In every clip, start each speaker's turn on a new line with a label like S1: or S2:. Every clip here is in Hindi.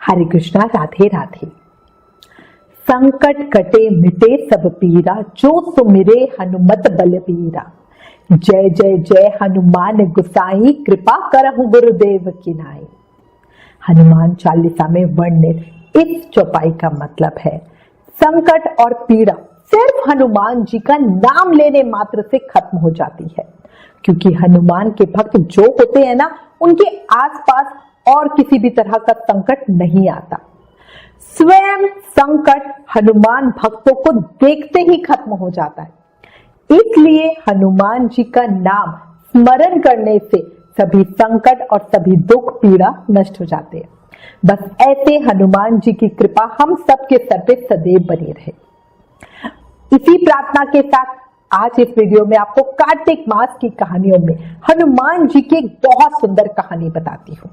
S1: हरे कृष्णा, राधे राधे। संकट कटे मिटे सब पीरा, जो सुमिरे हनुमत बलबीरा। जय जय जय हनुमान गुसाई, कृपा करहु गुरुदेव की नाई। हनुमान चालीसा में वर्णित इस चौपाई का मतलब है संकट और पीड़ा सिर्फ हनुमान जी का नाम लेने मात्र से खत्म हो जाती है, क्योंकि हनुमान के भक्त जो होते हैं ना, उनके आसपास और किसी भी तरह का संकट नहीं आता। स्वयं संकट हनुमान भक्तों को देखते ही खत्म हो जाता है। इसलिए हनुमान जी का नाम स्मरण करने से सभी संकट और सभी दुख पीड़ा नष्ट हो जाते हैं। बस ऐसे हनुमान जी की कृपा हम सबके सर पे सदैव बनी रहे। इसी प्रार्थना के साथ आज इस वीडियो में आपको कार्तिक मास की कहानियों में हनुमान जी की एक बहुत सुंदर कहानी बताती हूँ।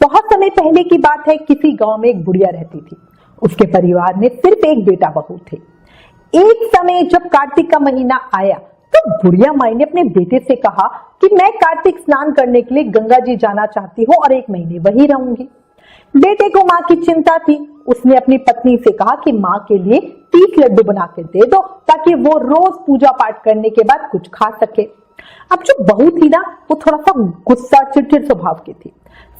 S1: बहुत समय पहले की बात है, किसी गांव में एक बुढ़िया रहती थी। उसके परिवार में सिर्फ एक बेटा बहू थे। एक समय जब कार्तिक का महीना आया तो बुढ़िया माई ने अपने बेटे से कहा कि मैं कार्तिक स्नान करने के लिए गंगा जी जाना चाहती हूँ और 1 महीने वहीं रहूंगी। बेटे को माँ की चिंता थी। उसने अपनी पत्नी से कहा कि माँ के लिए 30 लड्डू बना के दे दो, ताकि वो रोज पूजा पाठ करने के बाद कुछ खा सके। अब जो बहू थी ना, वो थोड़ा सा गुस्सा चिड़चिड़ स्वभाव की थी।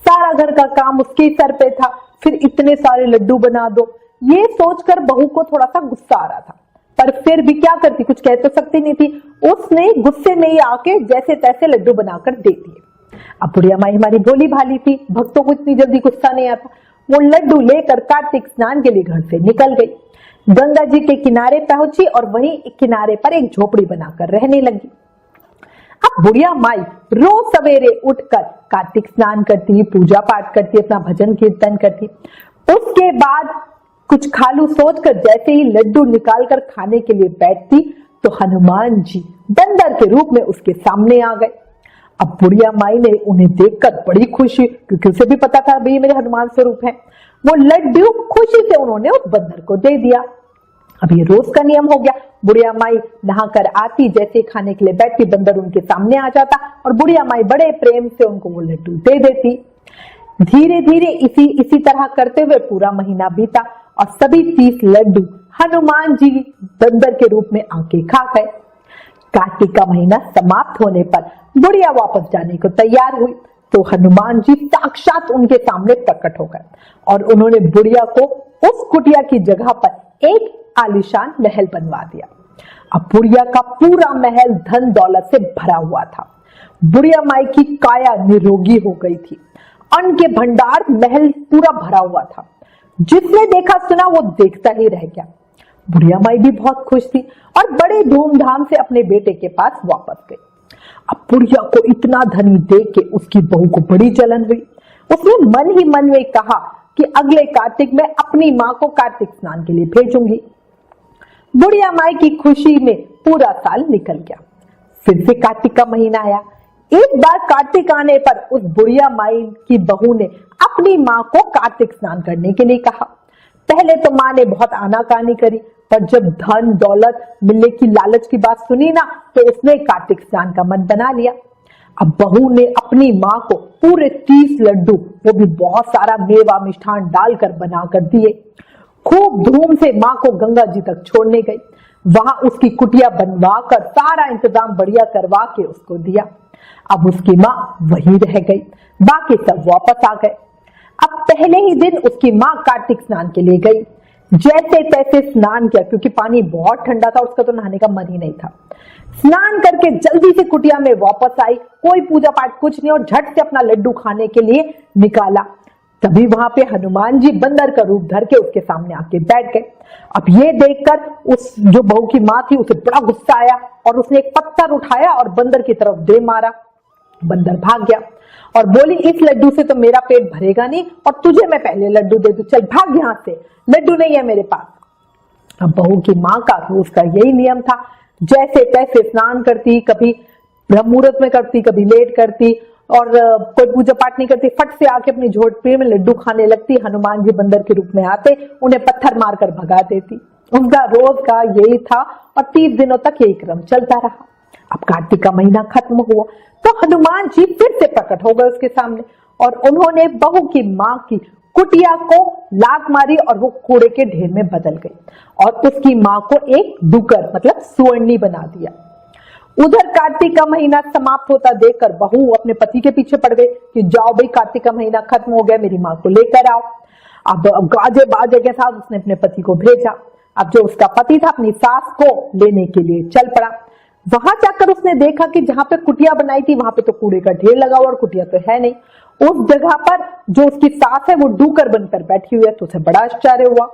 S1: सारा घर का काम उसके सर पे था, फिर इतने सारे लड्डू बना दो, ये सोचकर बहू को थोड़ा सा गुस्सा आ रहा था। पर फिर भी क्या करती, कुछ कह तो सकती नहीं थी। उसने गुस्से में ही आके जैसे तैसे लड्डू बनाकर दे दिए। अब बुढ़िया माई हमारी भोली भाली थी, भक्तों को इतनी जल्दी गुस्सा नहीं आता। वो लड्डू लेकर कार्तिक स्नान के लिए घर से निकल गई। गंगा जी के किनारे पहुंची और वहीं किनारे पर एक झोपड़ी बनाकर रहने लगी। अब बुढ़िया माई रोज सवेरे उठकर कार्तिक स्नान करती, पूजा पाठ करती, अपना भजन कीर्तन करती। उसके बाद कुछ खालू सोचकर जैसे ही लड्डू निकालकर खाने के लिए बैठती तो हनुमान जी बंदर के रूप में उसके सामने आ गए। अब बुढ़िया माई ने उन्हें देखकर बड़ी खुशी, क्योंकि उसे भी पता था भाई मेरे हनुमान स्वरूप है, वो लड्डू खुशी से उन्होंने उस बंदर को दे दिया। अब ये रोज का नियम हो गया। बुढ़िया माई नहाकर आती, जैसे खाने के लिए बैठती, बंदर उनके सामने आ जाता और बुढ़िया माई बड़े प्रेम से उनको वो लड्डू दे देती। धीरे धीरे इसी तरह करते हुए पूरा महीना बीता और सभी 30 लड्डू हनुमान जी बंदर के रूप में आके खा गए। कार्तिक का महीना समाप्त होने पर बुढ़िया वापस जाने को तैयार हुई तो हनुमान जी साक्षात उनके सामने प्रकट हो गए और उन्होंने बुढ़िया को उस कुटिया की जगह पर एक आलीशान महल बनवा दिया। अब बुढ़िया का पूरा महल धन दौलत से भरा हुआ था। बुढ़िया माई की काया निरोगी हो गई थी। अन्न के भंडार महल पूरा भरा हुआ था। जिसने देखा सुना वो देखता ही रह गया। बुढ़िया माई भी बहुत खुश थी और बड़े धूमधाम से अपने बेटे के पास वापस गई। अब बुढ़िया को इतना धनी देख के उसकी बहू को बड़ी जलन हुई। उसने मन ही मन में कहा कि अगले कार्तिक में अपनी माँ को कार्तिक स्नान के लिए भेजूंगी। बुढ़िया माई की खुशी में पूरा साल निकल गया। फिर से कार्तिक का महीना आया। एक बार कार्तिक आने पर उस बुढ़िया माई की बहू ने अपनी माँ को कार्तिक स्नान करने के लिए कहा। पहले तो माँ ने बहुत आनाकानी करी, पर जब धन दौलत मिलने की लालच की बात सुनी ना, तो उसने कार्तिक स्नान का मन बना लिया। अब बहू ने अपनी माँ को पूरे 30 लड्डू, वो भी बहुत सारा मेवा मिष्ठान डालकर बनाकर दिए। खूब धूम से माँ को गंगा जी तक छोड़ने गई। वहां उसकी कुटिया बनवा कर सारा इंतजाम बढ़िया करवा के उसको दिया। अब उसकी माँ वहीं रह गई, बाकी सब वापस आ गए। अब पहले ही दिन उसकी माँ कार्तिक स्नान के लिए गई। जैसे तैसे स्नान किया, क्योंकि पानी बहुत ठंडा था, उसका तो नहाने का मन ही नहीं था। स्नान करके जल्दी से कुटिया में वापस आई। कोई पूजा पाठ कुछ नहीं और झट से अपना लड्डू खाने के लिए निकाला। तभी वहां पे हनुमान जी बंदर का रूप धर के उसके सामने आके बैठ गए। अब ये देखकर उस जो बहू की माँ थी उसे बड़ा गुस्सा आया और उसने एक पत्थर उठाया और बंदर की तरफ दे मारा। बंदर भाग गया और बोली, इस लड्डू से तो मेरा पेट भरेगा नहीं और तुझे मैं पहले लड्डू दे दूं, चल भाग यहाँ से, लड्डू नहीं है मेरे पास। अब बहू की माँ का रोज का यही नियम था। जैसे तैसे स्नान करती, कभी ब्रह्म मुहूर्त में करती, कभी लेट करती और कोई पूजा पाठ नहीं करती, फट से आके अपनी झोपड़ी में लड्डू खाने लगती। हनुमान जी बंदर के रूप में आते, उन्हें पत्थर मारकर भगा देती। उनका रोज का यही था और 30 दिनों तक यही क्रम चलता रहा। अब कार्तिक का महीना खत्म हुआ तो हनुमान जी फिर से प्रकट हो गए उसके सामने और उन्होंने बहू की माँ की कुटिया को लात मारी और वो कूड़े के ढेर में बदल गई और उसकी माँ को एक डुकर मतलब सुअर्णी बना दिया। उधर कार्तिक का महीना समाप्त होता देखकर बहू अपने पति के पीछे पड़ गई कि जाओ भाई, कार्तिक का महीना खत्म हो गया, मेरी माँ को लेकर आओ। अब गाजे बाजे के साथ उसने अपने पति को भेजा। अब जो उसका पति था अपनी सास को लेने के लिए चल पड़ा। वहां जाकर उसने देखा कि जहां पे कुटिया बनाई थी वहां पे तो कूड़े का ढेर लगा हुआ और कुटिया तो है नहीं। उस जगह पर जो उसकी सास है वो डूकर बनकर बैठी हुई है, तो उसे बड़ा आश्चर्य हुआ।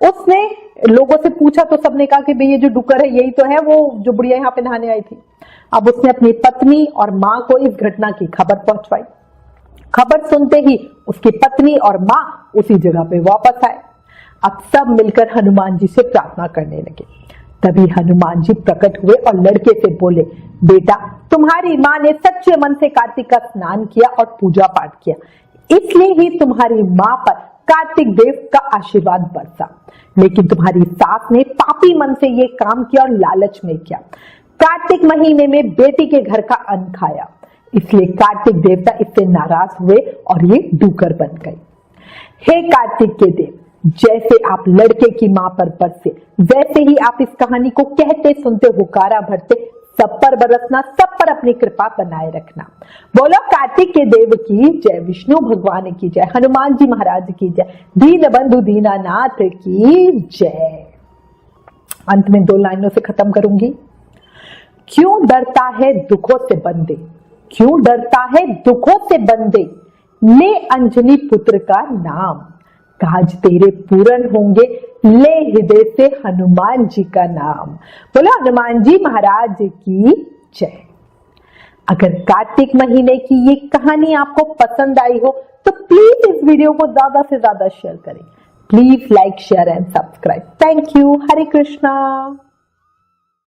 S1: उसने लोगों से पूछा तो सबने कहा कि भाई ये जो डूकर है यही तो है वो जो बुढ़िया यहाँ पे नहाने आई थी। अब उसने अपनी पत्नी और माँ को इस घटना की खबर पहुंचवाई। खबर सुनते ही उसकी पत्नी और माँ उसी जगह पे वापस आए। अब सब मिलकर हनुमान जी से प्रार्थना करने लगे। तभी हनुमान जी प्रकट हुए और लड़के से बोले, बेटा तुम्हारी माँ ने सच्चे मन से कार्तिक का स्नान किया और पूजा पाठ किया, इसलिए ही तुम्हारी माँ पर कार्तिक देव का आशीर्वाद बरसा। लेकिन तुम्हारी सास ने पापी मन से ये काम किया और लालच में किया। कार्तिक महीने में बेटी के घर का अन्न खाया, इसलिए कार्तिक देवता इससे नाराज हुए और ये डूकर बन गए। हे कार्तिक के देव, जैसे आप लड़के की मां पर बरसे वैसे ही आप इस कहानी को कहते सुनते हुकारा भरते सब पर बरसना, सब पर अपनी कृपा बनाए रखना। बोलो कार्तिक के देव की जय, विष्णु भगवान की जय, हनुमान जी महाराज की जय, दीन बंधु दीनानाथ की जय। अंत में 2 लाइनों से खत्म करूंगी। क्यों डरता है दुखों से बंदे, क्यों डरता है दुखों से बंदे, ले अंजनी पुत्र का नाम, काज तेरे पूर्ण होंगे, ले हृदय से हनुमान जी का नाम। बोलो हनुमान जी महाराज की जय। अगर कार्तिक महीने की ये कहानी आपको पसंद आई हो तो प्लीज इस वीडियो को ज्यादा से ज्यादा शेयर करें। Please like share and subscribe. Thank you. Hare Krishna.